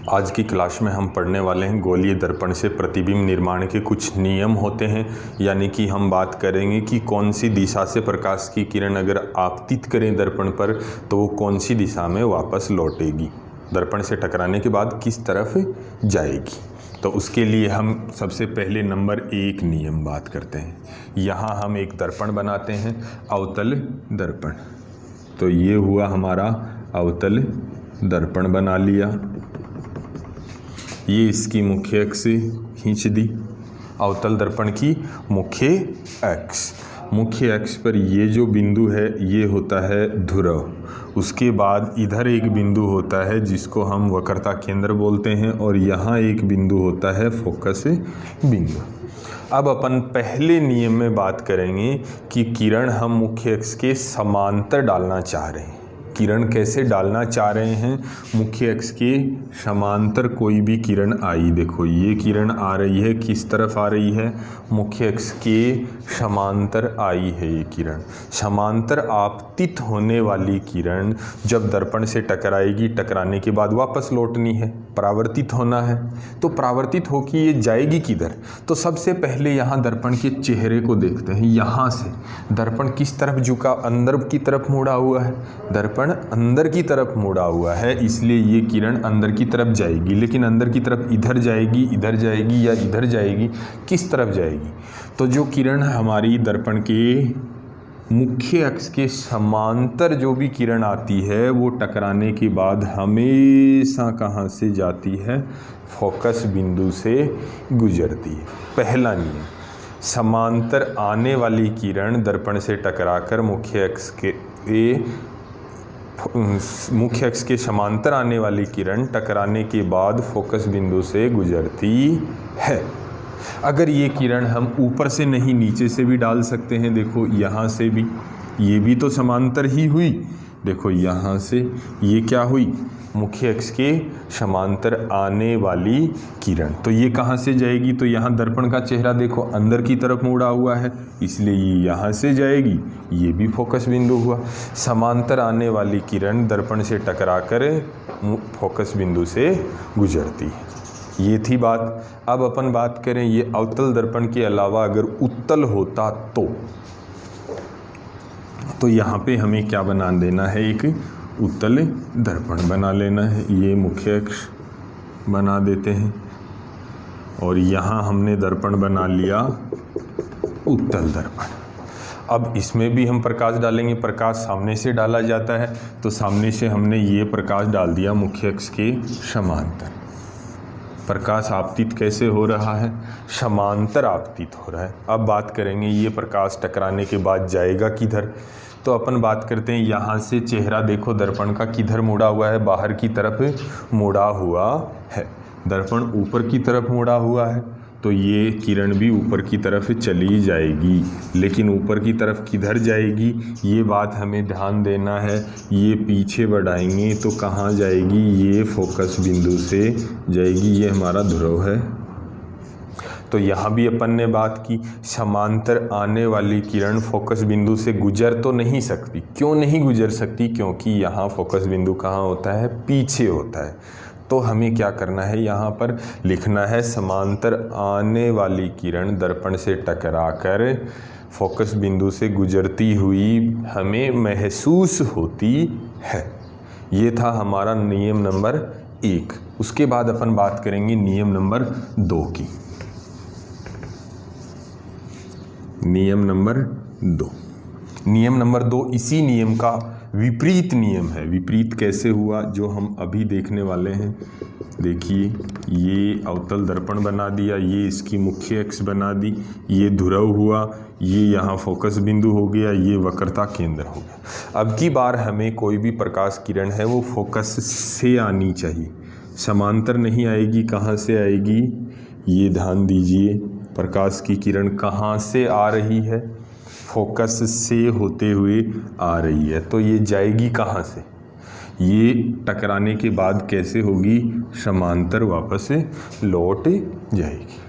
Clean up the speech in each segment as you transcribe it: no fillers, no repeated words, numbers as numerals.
आज की क्लास में हम पढ़ने वाले हैं गोलीय दर्पण से प्रतिबिंब निर्माण के कुछ नियम होते हैं। यानी कि हम बात करेंगे कि कौन सी दिशा से प्रकाश की किरण अगर आपतित करें दर्पण पर तो वो कौन सी दिशा में वापस लौटेगी, दर्पण से टकराने के बाद किस तरफ जाएगी। तो उसके लिए हम सबसे पहले नंबर 1 नियम बात करते हैं। यहाँ हम एक दर्पण बनाते हैं, अवतल दर्पण। तो ये हुआ हमारा अवतल दर्पण बना लिया। ये इसकी मुख्य अक्ष खींच दी, अवतल दर्पण की मुख्य अक्ष पर ये जो बिंदु है ये होता है ध्रुव। उसके बाद इधर एक बिंदु होता है जिसको हम वक्रता केंद्र बोलते हैं और यहाँ एक बिंदु होता है फोकस बिंदु। अब अपन पहले नियम में बात करेंगे कि किरण हम मुख्य अक्ष के समांतर डालना चाह रहे हैं। किरण कैसे डालना चाह रहे हैं? मुख्य अक्ष के समांतर कोई भी किरण आई, देखो ये किरण आ रही है, किस तरफ आ रही है? मुख्य अक्ष के समांतर आई है ये किरण। समांतर आपतित होने वाली किरण जब दर्पण से टकराएगी, टकराने के बाद वापस लौटनी है, परावर्तित होना है। तो परावर्तित होकर ये जाएगी किधर? तो सबसे पहले यहाँ दर्पण के चेहरे को देखते हैं। यहाँ से दर्पण किस तरफ झुका? अंदर की तरफ मुड़ा हुआ है। दर्पण अंदर की तरफ मुड़ा हुआ है, इसलिए ये किरण अंदर की तरफ जाएगी। लेकिन अंदर की तरफ इधर जाएगी या इधर जाएगी, किस तरफ जाएगी? तो जो किरण हमारी दर्पण के मुख्य अक्ष के समांतर जो भी किरण आती है वो टकराने के बाद हमेशा कहाँ से जाती है? फोकस बिंदु से गुजरती है। पहला नियम, समांतर आने वाली किरण दर्पण से टकराकर मुख्य अक्ष के समांतर आने वाली किरण टकराने के बाद फोकस बिंदु से गुजरती है। अगर ये किरण हम ऊपर से नहीं नीचे से भी डाल सकते हैं। देखो यहाँ से भी, ये भी तो समांतर ही हुई। देखो यहाँ से ये क्या हुई? मुख्य अक्ष के समांतर आने वाली किरण। तो ये कहाँ से जाएगी? तो यहाँ दर्पण का चेहरा देखो अंदर की तरफ मुड़ा हुआ है, इसलिए ये यहाँ से जाएगी। ये भी फोकस बिंदु हुआ। समांतर आने वाली किरण दर्पण से टकराकर फोकस बिंदु से गुजरती है। ये थी बात। अब अपन बात करें ये अवतल दर्पण के अलावा अगर उत्तल होता तो यहाँ पे हमें क्या बना देना है? एक उत्तल दर्पण बना लेना है। ये मुख्य अक्ष बना देते हैं और यहाँ हमने दर्पण बना लिया उत्तल दर्पण। अब इसमें भी हम प्रकाश डालेंगे। प्रकाश सामने से डाला जाता है, तो सामने से हमने ये प्रकाश डाल दिया मुख्य अक्ष के समांतर। प्रकाश आपतित कैसे हो रहा है? समांतर आपतित हो रहा है। अब बात करेंगे ये प्रकाश टकराने के बाद जाएगा किधर? तो अपन बात करते हैं यहाँ से चेहरा देखो दर्पण का किधर मुड़ा हुआ है? बाहर की तरफ मुड़ा हुआ है। दर्पण ऊपर की तरफ मुड़ा हुआ है, तो ये किरण भी ऊपर की तरफ चली जाएगी। लेकिन ऊपर की तरफ किधर जाएगी ये बात हमें ध्यान देना है। ये पीछे बढ़ाएंगे तो कहाँ जाएगी? ये फोकस बिंदु से जाएगी। ये हमारा ध्रुव है। तो यहाँ भी अपन ने बात की, समांतर आने वाली किरण फोकस बिंदु से गुजर तो नहीं सकती। क्यों नहीं गुजर सकती? क्योंकि यहाँ फोकस बिंदु कहाँ होता है? पीछे होता है। तो हमें क्या करना है? यहाँ पर लिखना है समांतर आने वाली किरण दर्पण से टकराकर फोकस बिंदु से गुजरती हुई हमें महसूस होती है। ये था हमारा नियम नंबर 1। उसके बाद अपन बात करेंगे नियम नंबर 2 की। नियम नंबर 2। नियम नंबर 2 इसी नियम का विपरीत नियम है। विपरीत कैसे हुआ? जो हम अभी देखने वाले हैं। देखिए ये अवतल दर्पण बना दिया, ये इसकी मुख्य अक्ष बना दी, ये ध्रुव हुआ, ये यहाँ फोकस बिंदु हो गया, ये वक्रता केंद्र हो गया। अब की बार हमें कोई भी प्रकाश किरण है वो फोकस से आनी चाहिए, समांतर नहीं आएगी। कहाँ से आएगी? ये ध्यान दीजिए, प्रकाश की किरण कहाँ से आ रही है? फोकस से होते हुए आ रही है। तो ये जाएगी कहाँ से? ये टकराने के बाद कैसे होगी? समांतर वापस लौट जाएगी।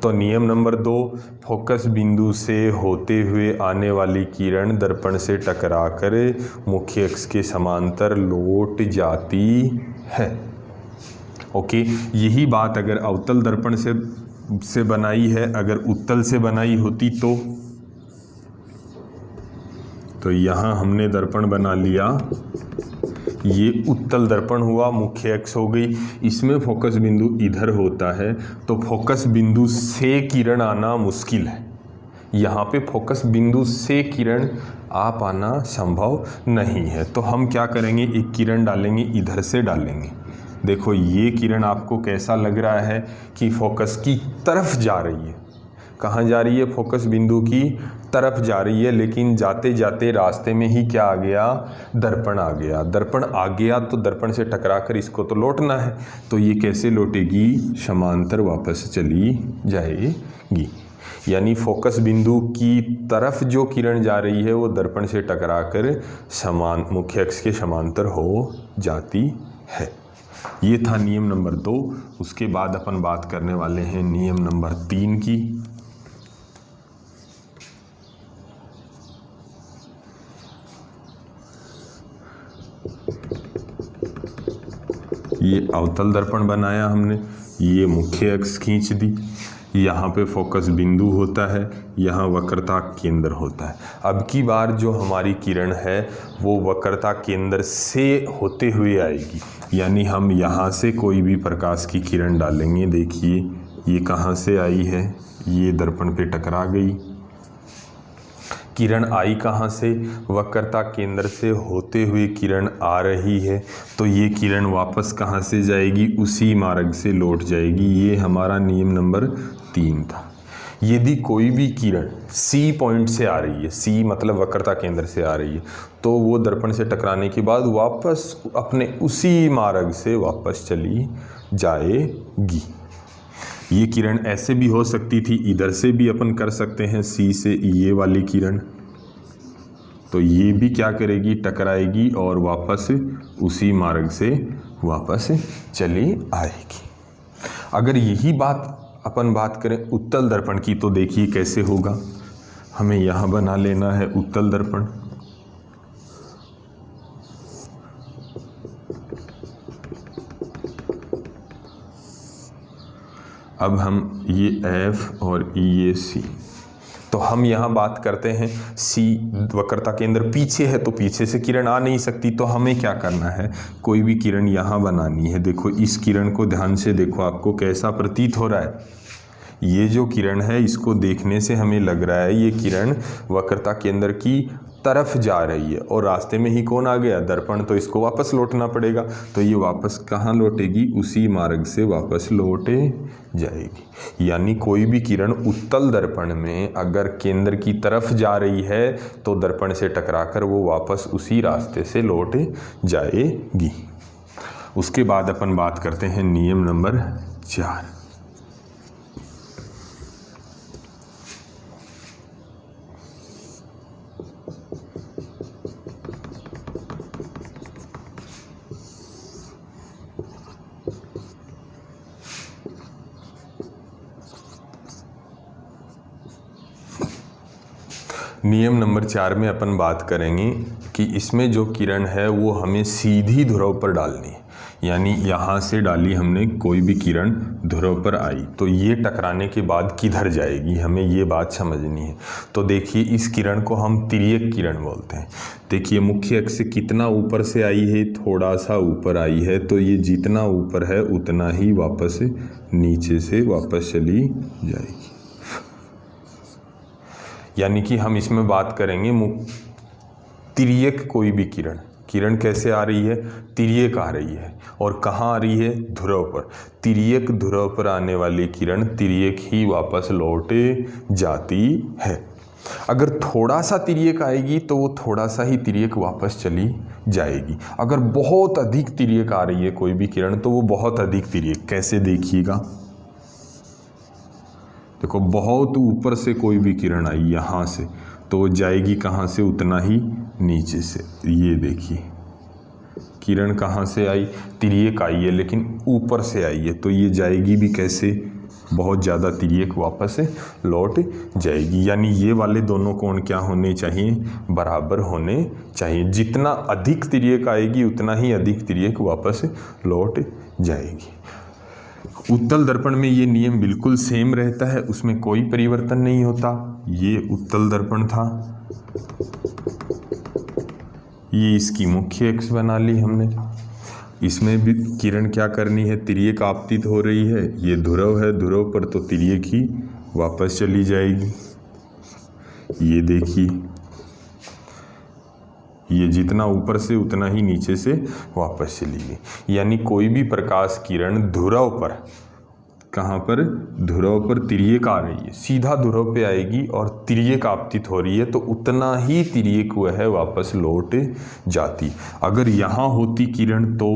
तो नियम नंबर 2, फोकस बिंदु से होते हुए आने वाली किरण दर्पण से टकराकर मुख्य अक्ष के समांतर लौट जाती है। ओके, यही बात अगर अवतल दर्पण से बनाई है, अगर उत्तल से बनाई होती तो यहाँ हमने दर्पण बना लिया, ये उत्तल दर्पण हुआ, मुख्य अक्ष हो गई, इसमें फोकस बिंदु इधर होता है तो फोकस बिंदु से किरण आना मुश्किल है। यहाँ पे फोकस बिंदु से किरण आ पाना संभव नहीं है। तो हम क्या करेंगे, एक किरण डालेंगे, इधर से डालेंगे। देखो ये किरण आपको कैसा लग रहा है कि फोकस की तरफ जा रही है। कहाँ जा रही है, फोकस बिंदु की तरफ जा रही है, लेकिन जाते जाते रास्ते में ही क्या आ गया, दर्पण आ गया। दर्पण आ गया तो दर्पण से टकराकर इसको तो लौटना है, तो ये कैसे लौटेगी, समांतर वापस चली जाएगी। यानी फोकस बिंदु की तरफ जो किरण जा रही है वो दर्पण से टकराकर मुख्य अक्ष के समांतर हो जाती है। ये था नियम नंबर 2। उसके बाद अपन बात करने वाले हैं नियम नंबर 3 की। ये अवतल दर्पण बनाया हमने, ये मुख्य अक्ष खींच दी, यहाँ पे फोकस बिंदु होता है, यहाँ वक्रता केंद्र होता है। अब की बार जो हमारी किरण है वो वक्रता केंद्र से होते हुए आएगी, यानी हम यहाँ से कोई भी प्रकाश की किरण डालेंगे। देखिए ये कहाँ से आई है, ये दर्पण पे टकरा गई। किरण आई कहाँ से, वक्रता केंद्र से होते हुए किरण आ रही है, तो ये किरण वापस कहाँ से जाएगी, उसी मार्ग से लौट जाएगी। ये हमारा नियम नंबर 3 था। यदि कोई भी किरण C पॉइंट से आ रही है, C मतलब वक्रता केंद्र से आ रही है, तो वो दर्पण से टकराने के बाद वापस अपने उसी मार्ग से वापस चली जाएगी। ये किरण ऐसे भी हो सकती थी, इधर से भी अपन कर सकते हैं, C से ये वाली किरण, तो ये भी क्या करेगी, टकराएगी और वापस उसी मार्ग से वापस चली आएगी। अगर यही बात अपन बात करें उत्तल दर्पण की, तो देखिए कैसे होगा। हमें यहाँ बना लेना है उत्तल दर्पण। अब हम ये F और ये C, तो हम यहाँ बात करते हैं C वक्रता केंद्र पीछे है तो पीछे से किरण आ नहीं सकती, तो हमें क्या करना है, कोई भी किरण यहाँ बनानी है। देखो इस किरण को ध्यान से देखो, आपको कैसा प्रतीत हो रहा है। ये जो किरण है इसको देखने से हमें लग रहा है ये किरण वक्रता केंद्र की तरफ जा रही है, और रास्ते में ही कौन आ गया, दर्पण, तो इसको वापस लौटना पड़ेगा। तो ये वापस कहाँ लौटेगी, उसी मार्ग से वापस लौटे जाएगी। यानी कोई भी किरण उत्तल दर्पण में अगर केंद्र की तरफ जा रही है तो दर्पण से टकराकर वो वापस उसी रास्ते से लौट जाएगी। उसके बाद अपन बात करते हैं नियम नंबर 4। नियम नंबर 4 में अपन बात करेंगे कि इसमें जो किरण है वो हमें सीधी ध्रुव पर डालनी है। यानी यहाँ से डाली हमने कोई भी किरण, ध्रुव पर आई, तो ये टकराने के बाद किधर जाएगी, हमें ये बात समझनी है। तो देखिए इस किरण को हम तिर्यक किरण बोलते हैं। देखिए मुख्य अक्ष से कितना ऊपर से आई है, थोड़ा सा ऊपर आई है, तो ये जितना ऊपर है उतना ही वापस नीचे से वापस चली जाएगी। यानी कि हम इसमें बात करेंगे तिर्यक कोई भी किरण कैसे आ रही है, तिर्यक आ रही है, और कहाँ आ रही है, ध्रुव पर। तिर्यक ध्रुव पर आने वाली किरण तिर्यक ही वापस लौटे जाती है। अगर थोड़ा सा तिर्यक आएगी तो वो थोड़ा सा ही तिर्यक वापस चली जाएगी। अगर बहुत अधिक तिर्यक आ रही है कोई भी किरण तो वो बहुत अधिक तिर्यक, कैसे देखिएगा, देखो बहुत ऊपर से कोई भी किरण आई यहाँ से, तो वो जाएगी कहाँ से, उतना ही नीचे से। ये देखिए किरण कहाँ से आई, तिर्यक आई है लेकिन ऊपर से आई है, तो ये जाएगी भी कैसे, बहुत ज़्यादा तिर्यक वापस लौट जाएगी। यानी ये वाले दोनों कोण क्या होने चाहिए, बराबर होने चाहिए। जितना अधिक तिर्यक आएगी उतना ही अधिक तिर्यक वापस लौट जाएगी। उत्तल दर्पण में ये नियम बिल्कुल सेम रहता है, उसमें कोई परिवर्तन नहीं होता। ये उत्तल दर्पण था, ये इसकी मुख्य अक्ष बना ली हमने। इसमें भी किरण क्या करनी है, तिर्यक आपतित हो रही है। ये ध्रुव है, ध्रुव पर तो तिर्यक ही वापस चली जाएगी। ये देखिए, ये जितना ऊपर से उतना ही नीचे से वापस चली गई। यानी कोई भी प्रकाश किरण ध्रुव पर, कहाँ पर, ध्रुव पर तिर्यक आ रही है, सीधा ध्रुव पे आएगी और तिर्यक आपतित हो रही है, तो उतना ही तिर्यक वह वापस लौट जाती। अगर यहाँ होती किरण तो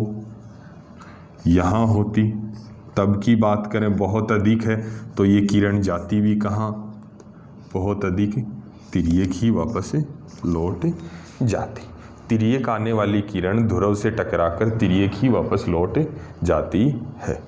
यहाँ होती, तब की बात करें बहुत अधिक है तो ये किरण जाती भी कहाँ, बहुत अधिक, तिर्यक ही वापस लौट जाती। तिर्यक आने वाली किरण ध्रुव से टकराकर तिर्यक ही वापस लौट जाती है।